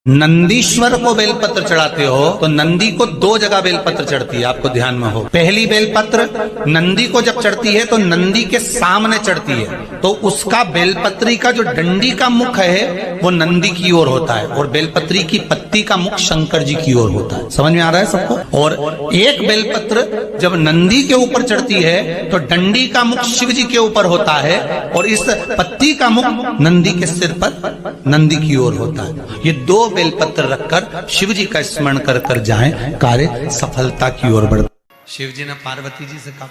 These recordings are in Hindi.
नंदीश्वर को बेलपत्र चढ़ाते हो तो नंदी को दो जगह बेलपत्र चढ़ती है, आपको ध्यान में हो। पहली बेलपत्र नंदी को जब चढ़ती है तो नंदी के सामने चढ़ती है, तो उसका बेलपत्री का जो डंडी का मुख है वो नंदी की ओर होता है और बेलपत्री की पत्ती का मुख शंकर जी की ओर होता है। समझ में आ रहा है सबको? और एक बेलपत्र जब नंदी के ऊपर चढ़ती है तो डंडी का मुख शिव जी के ऊपर होता है और इस पत्ती का मुख नंदी के सिर पर नंदी की ओर होता है। ये दो बेलपत्र रखकर शिव जी का स्मरण कर कर जाएं, कार्य सफलता की ओर बढ़। शिव जी ने पार्वती जी से कहा,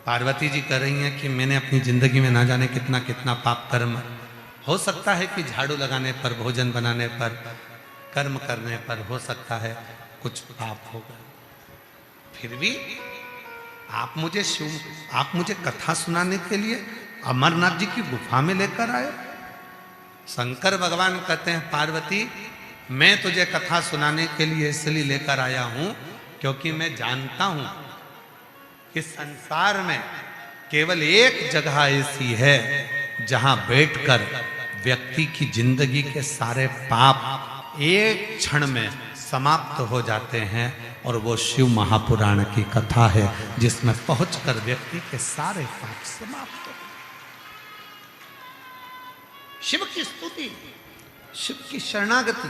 पार्वती जी कह रही हैं कि मैंने अपनी जिंदगी में ना जाने कितना कितना पाप कर्म, हो सकता है कि झाड़ू लगाने पर, भोजन बनाने पर, कर्म करने पर हो सकता है कुछ पाप होगा, फिर भी आप मुझे कथा सुनाने के लिए अमरनाथ जी की गुफा में लेकर आए। शंकर भगवान कहते हैं, पार्वती मैं तुझे कथा सुनाने के लिए इसलिए लेकर आया हूं क्योंकि मैं जानता हूं कि संसार में केवल एक जगह ऐसी है जहां बैठकर व्यक्ति की जिंदगी के सारे पाप एक क्षण में समाप्त हो जाते हैं, और वो शिव महापुराण की कथा है जिसमें पहुंचकर व्यक्ति के सारे पाप समाप्त हो। शिव की स्तुति, शिव की शरणागति,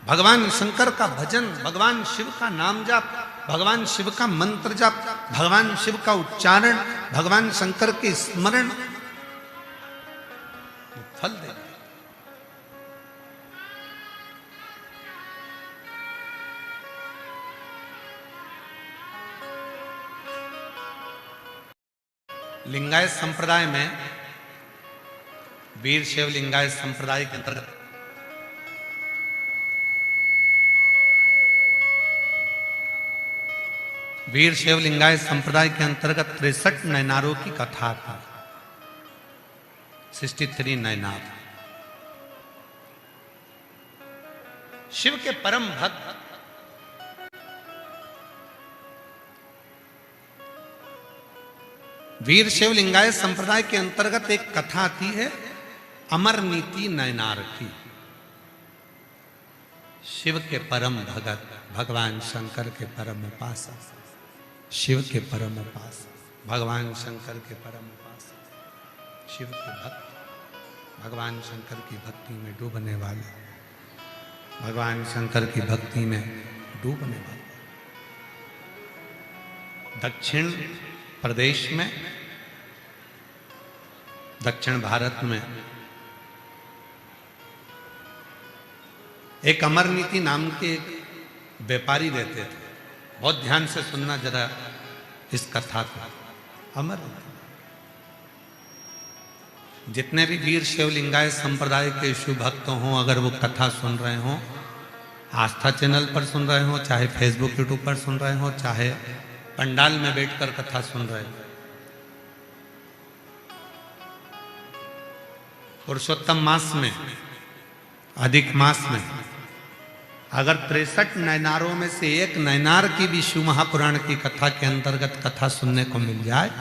भगवान शंकर का भजन, भगवान शिव का नाम जाप, भगवान शिव का मंत्र जाप, भगवान शिव का उच्चारण, भगवान शंकर के स्मरण फल दे। लिंगायत संप्रदाय में, वीर शैव लिंगायत संप्रदाय के अंतर्गत वीर शैव लिंगायत संप्रदाय के अंतर्गत 63 नयनारों की कथा थी। 63 नयनार। शिव के परम भक्त वीर शैव लिंगायत संप्रदाय के अंतर्गत एक कथा आती है अमर नीति नयनार की। शिव के परम भगत, भगवान शंकर के परम उपासक, शिव के परम उपासक, भगवान शंकर के परम उपासक, शिव के भक्त, भगवान शंकर की भक्ति में डूबने वाले, भगवान शंकर की भक्ति में डूबने वाले। दक्षिण प्रदेश में, दक्षिण भारत में एक अमर नीति नाम के एक व्यापारी रहते थे। बहुत ध्यान से सुनना जरा इस कथा को। अमर जितने भी वीर शैव लिंगायत संप्रदाय के शिव भक्त हों, अगर वो कथा सुन रहे हों, आस्था चैनल पर सुन रहे हों, चाहे फेसबुक यूट्यूब पर सुन रहे हों, चाहे पंडाल में बैठकर कथा सुन रहे हों, पुरुषोत्तम मास में, अधिक मास में अगर 63 नयनारों में से एक नयनार की भी शिव महापुराण की कथा के अंतर्गत कथा सुनने को मिल जाए,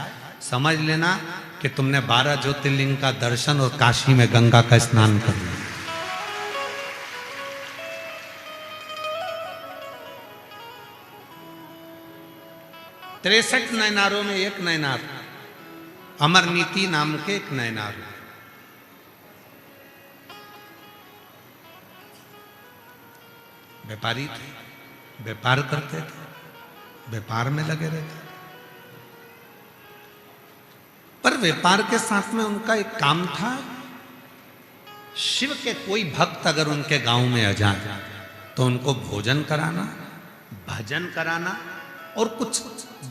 समझ लेना कि तुमने 12 ज्योतिर्लिंग का दर्शन और काशी में गंगा का स्नान कर लिया। तिरसठ नयनारों में एक नयनार अमर नीति नाम के एक नयनार, व्यापारी थे, व्यापार करते थे, व्यापार में लगे रहते थे। पर व्यापार के साथ में उनका एक काम था, शिव के कोई भक्त अगर उनके गांव में आ जाए तो उनको भोजन कराना, भजन कराना और कुछ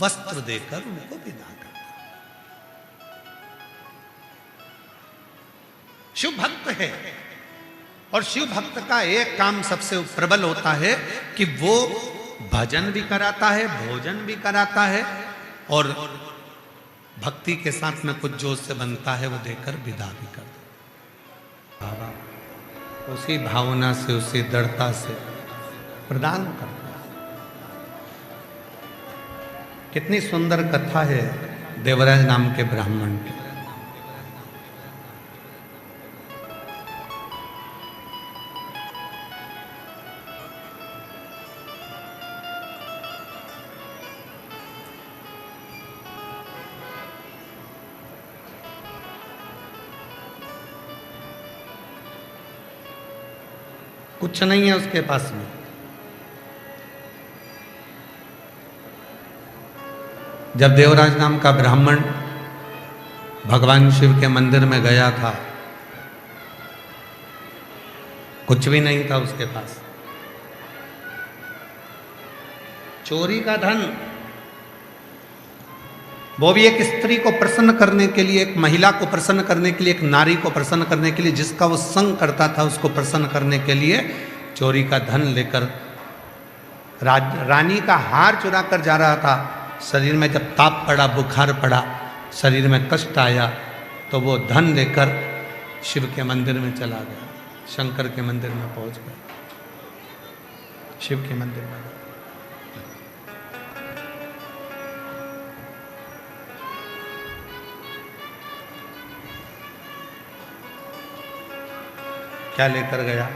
वस्त्र देकर उनको विदा करना। शिव भक्त है और शिव भक्त का एक काम सबसे प्रबल होता है कि वो भजन भी कराता है, भोजन भी कराता है और भक्ति के साथ में कुछ जो उससे बनता है वो देकर विदा भी करता है। उसी भावना से, उसी दृढ़ता से प्रदान करता है। कितनी सुंदर कथा है देवराज नाम के ब्राह्मण की। कुछ नहीं है उसके पास में। जब देवराज नाम का ब्राह्मण भगवान शिव के मंदिर में गया था, कुछ भी नहीं था उसके पास, चोरी का धन, वो भी एक स्त्री को प्रसन्न करने के लिए, एक महिला को प्रसन्न करने के लिए, एक नारी को प्रसन्न करने के लिए, जिसका वो संग करता था उसको प्रसन्न करने के लिए चोरी का धन लेकर रानी का हार चुरा कर जा रहा था। शरीर में जब ताप पड़ा, बुखार पड़ा, शरीर में कष्ट आया, तो वो धन लेकर शिव के मंदिर में चला गया, शंकर के मंदिर में पहुंच गया, शिव के मंदिर में। क्या लेकर गया?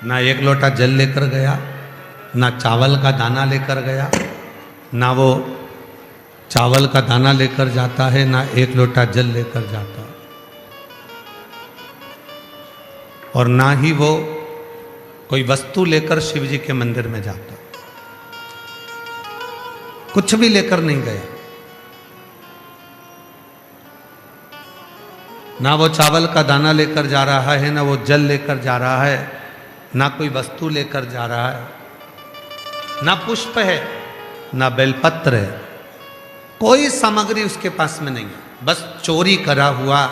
ना एक लोटा जल लेकर गया, ना चावल का दाना लेकर गया, ना वो चावल का दाना लेकर जाता है, ना एक लोटा जल लेकर जाता, और ना ही वो कोई वस्तु लेकर शिव जी के मंदिर में जाता, कुछ भी लेकर नहीं गया। ना वो चावल का दाना लेकर जा रहा है, ना वो जल लेकर जा रहा है, ना कोई वस्तु लेकर जा रहा है, ना पुष्प है, ना बेलपत्र है, कोई सामग्री उसके पास में नहीं है। बस चोरी करा हुआ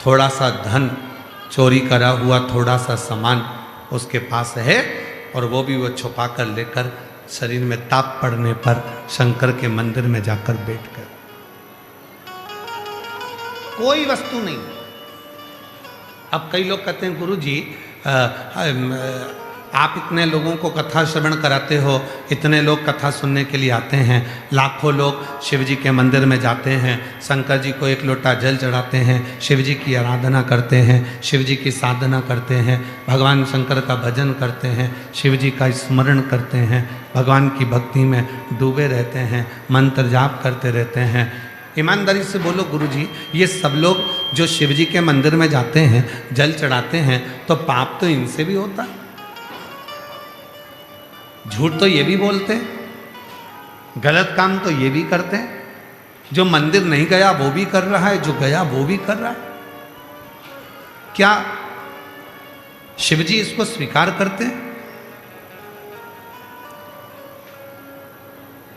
थोड़ा सा धन, चोरी करा हुआ थोड़ा सा सामान उसके पास है, और वो भी वो छुपा कर लेकर शरीर में ताप पड़ने पर शंकर के मंदिर में जाकर बैठ गया। कोई वस्तु नहीं। अब कई लोग कहते हैं, गुरु जी आप इतने लोगों को कथा श्रवण कराते हो, इतने लोग कथा सुनने के लिए आते हैं, लाखों लोग शिव जी के मंदिर में जाते हैं, शंकर जी को एक लोटा जल चढ़ाते हैं, शिव जी की आराधना करते हैं, शिव जी की साधना करते हैं, भगवान शंकर का भजन करते हैं, शिव जी का स्मरण करते हैं, भगवान की भक्ति में डूबे रहते हैं, मंत्र जाप करते रहते हैं। ईमानदारी से बोलो गुरु जी, ये सब लोग जो शिव जी के मंदिर में जाते हैं, जल चढ़ाते हैं, तो पाप तो इनसे भी होता है, झूठ तो ये भी बोलते हैं, गलत काम तो ये भी करते हैं। जो मंदिर नहीं गया वो भी कर रहा है, जो गया वो भी कर रहा है। क्या शिव जी इसको स्वीकार करते हैं?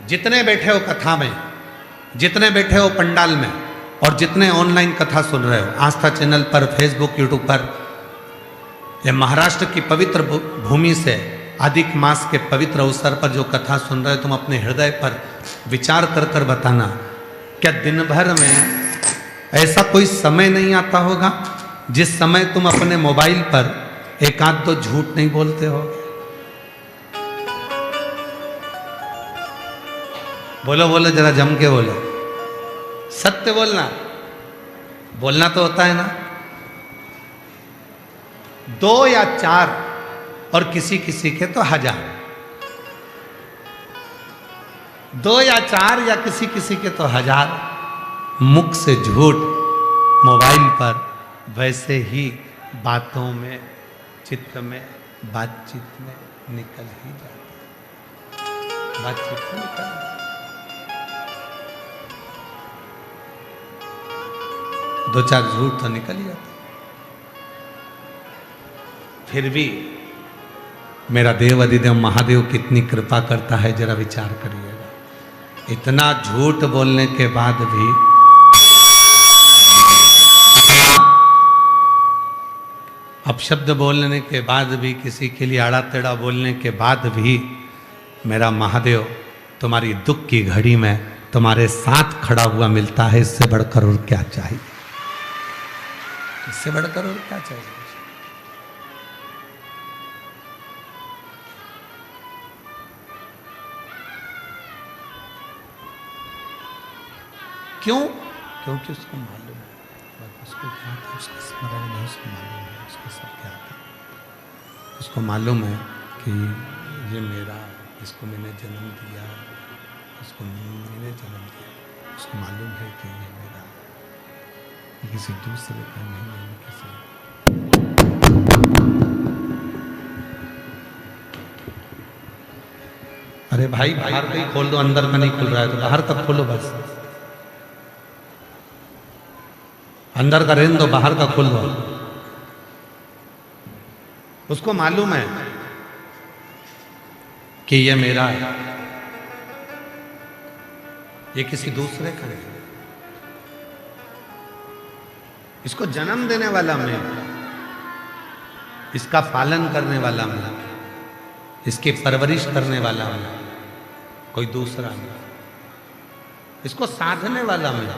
जितने बैठे हो कथा में, जितने बैठे हो पंडाल में, और जितने ऑनलाइन कथा सुन रहे हो, आस्था चैनल पर, फेसबुक, यूट्यूब पर, ये महाराष्ट्र की पवित्र भूमि से अधिक मास के पवित्र अवसर पर जो कथा सुन रहे हो, तुम अपने हृदय पर विचार कर कर बताना, क्या दिन भर में ऐसा कोई समय नहीं आता होगा जिस समय तुम अपने मोबाइल पर एक आध तो झूठ नहीं बोलते हो? बोलो बोलो, जरा जम के बोलो, सत्य बोलना, बोलना तो होता है ना। 2 या 4 और किसी किसी के तो 1000, 2 या 4 या किसी किसी के तो 1000 मुख से झूठ मोबाइल पर, वैसे ही बातों में, चित्त में, बातचीत में निकल ही जाता, बातचीत में निकल। दो चार झूठ तो निकल ही जाता। फिर भी मेरा देव अधिदेव महादेव कितनी कृपा करता है, जरा विचार करिएगा। इतना झूठ बोलने के बाद भी, अपशब्द बोलने के बाद भी, किसी के लिए आड़ा टेढ़ा बोलने के बाद भी, मेरा महादेव तुम्हारी दुख की घड़ी में तुम्हारे साथ खड़ा हुआ मिलता है। इससे बढ़कर और क्या चाहिए? इससे बढ़कर और क्या चाहिए? क्यों? क्योंकि उसको मालूम है, उसको क्या था, उसका स्मरण है, उसको मालूम है, उसको सब क्या था। उसको मालूम है कि ये मेरा, इसको मैंने जन्म दिया, उसको मैंने जन्म दिया। उसको मालूम है कि ये मेरा, किसी दूसरे का नहीं है, किसी अरे भाई बाहर का ही खोल दो, अंदर का नहीं खुल रहा है तो बाहर का खोलो बस। अंदर का रहने दो, बाहर का खोल दो। उसको मालूम है कि ये मेरा है, ये किसी दूसरे का नहीं। इसको जन्म देने वाला मैं, इसका पालन करने वाला मैं, इसकी परवरिश करने वाला मैं, कोई दूसरा नहीं। इसको साधने वाला मैं,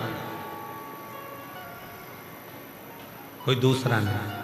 कोई दूसरा नहीं।